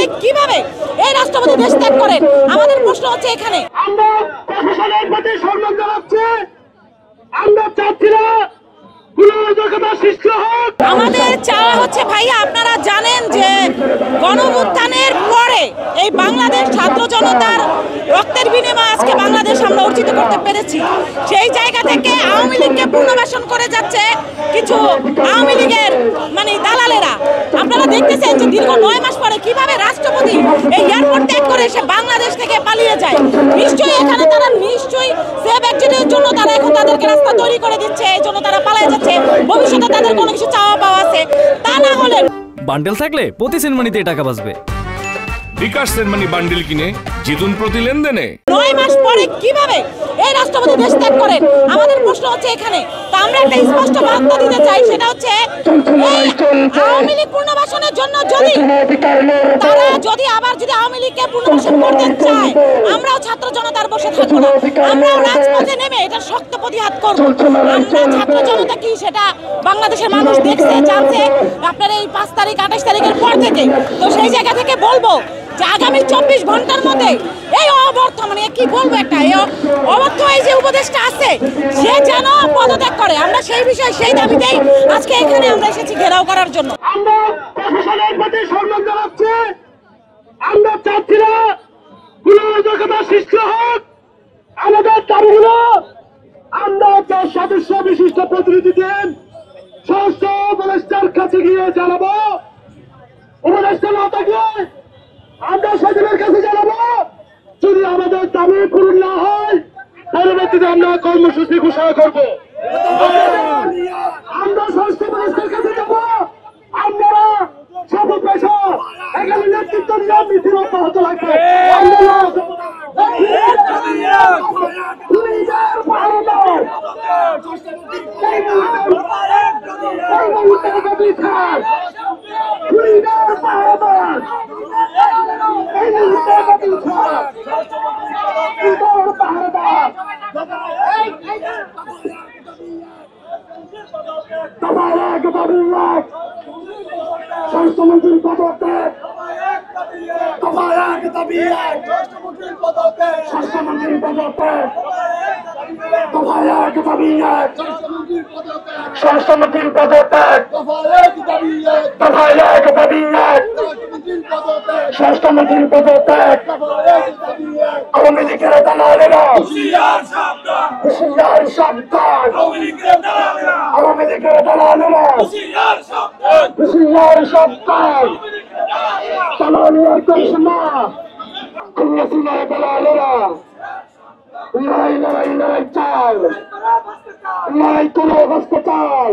পরে কিভাবে এই রাষ্ট্রপতি দেশ ত্যাগ করেন? আমাদের প্রশ্ন হচ্ছে এখানে। আমরা প্রশাসনের প্রতি সম্মান জানাচ্ছি। আমরা চাচ্ছি না আমাদের চাওয়া হচ্ছে ভাইয়া, আপনারা জানেন যে গণঅভ্যুত্থানের পরে এই বাংলাদেশ ছাত্র জনতার রক্তের বিনিময়ে আজকে বাংলাদেশ আমরা অর্জিত করতে পেরেছি। সেই জায়গা থেকে আওয়ামী লীগকে পুনর্বাসন করে যাচ্ছে কিছু আওয়ামী লীগের দালালেরা। আপনারা দেখতেছেন যে দীর্ঘ 9 মাস পরে কিভাবে রাষ্ট্রপতি এই এয়ারপোর্ট ত্যাগ করে সে বাংলাদেশ থেকে পালিয়ে যায়। নিশ্চয়ই এখানে তারা সেফ এক্সিটের জন্য তারা এখন তাদেরকে রাস্তা তৈরি করে দিচ্ছে, এই জন্য তারা পালিয়ে যাচ্ছে। ভবিষ্যতে তাদের কোনো কিছু চাওয়া পাওয়া আছে, তা না হলে বান্ডেল থাকলে প্রতি সেনমানিতে টাকা বাঁচবে। বিকাশ সেনমানি বান্ডেল কিনে জিতুন প্রতি লেনদেনে। 9 মাস পরে কিভাবে এই রাষ্ট্রপতি দেশ ত্যাগ করেন? আমাদের প্রশ্ন হচ্ছে এখানে। তা আমরা একটা স্পষ্ট বার্তা দিতে চাই, সেটা হচ্ছে এই আওয়ামী লীগ পুনর্বাসনের জন্য যদি আওয়ামী লীগকে পুনর্বাসন করতে চায়, আমরাও ছাত্র জনতার বসে থাকবো না। আমরাও রাজপথে নেমে এটা শক্ত প্রতিবাদ করবো। আমরা ছাত্র জনতা কি সেটা বাংলাদেশের মানুষ দেখছে, জানছে আপনার এই 5 তারিখ 28 তারিখের পর থেকে। তো সেই জায়গা থেকে বলবো যে আগামী 24 ঘন্টার মধ্যে এই অবর্থ কি বলবো একটা অবর্থ এই যে উপদেশটা আছে সে যেন পদত্যাগ করে। আমরা সেই বিষয়ে সেই দাবিতেই আজকে এখানে আমরা এসেছি ঘেরাও করার জন্য। আমরা প্রশাসনের প্রতি সম্মান জানাচ্ছি। আমরা চাচ্ছি না অরাজকতা সৃষ্টি হোক। আমাদের দাবিগুলো আমরা 4 সদস্য বিশিষ্ট প্রতিনিধি টিম স্বরাষ্ট্র উপদেষ্টার কাছে গিয়ে জানাবো। উপদেষ্টা না থাকলে আমরা সচিবের কাছে জানাবো। যদি আমাদের দাবি পূরণ না হয় পরবর্তীতে আমরা কর্মসূচি ঘোষণা করব। আমরা স্বরাষ্ট্র উপদেষ্টার কাছে যাবো। আমরা সব পেশা এখানে নেতৃত্ব নিয়ে মিছিল অব্যাহত রাখবে। স্বাস্থ্যমন্ত্রীর পদত্যাগ, স্বাস্থ্যমন্ত্রীর পদত্যাগ, স্বাস্থ্যমন্ত্রীর পদত্যাগ, স্বাস্থ্যমন্ত্রীর পদত্যাগ, আওয়ামী লীগের দালালেরা হুঁশিয়ার সাবধান, আওয়ামী লীগের দালালেরা হুঁশিয়ার সাবধান, দালালের করিসমা খুলনাসিনা দালালেরা লড়াই লড়াই লড়াই চাল, লড়াই করে বাঁচতে চাল।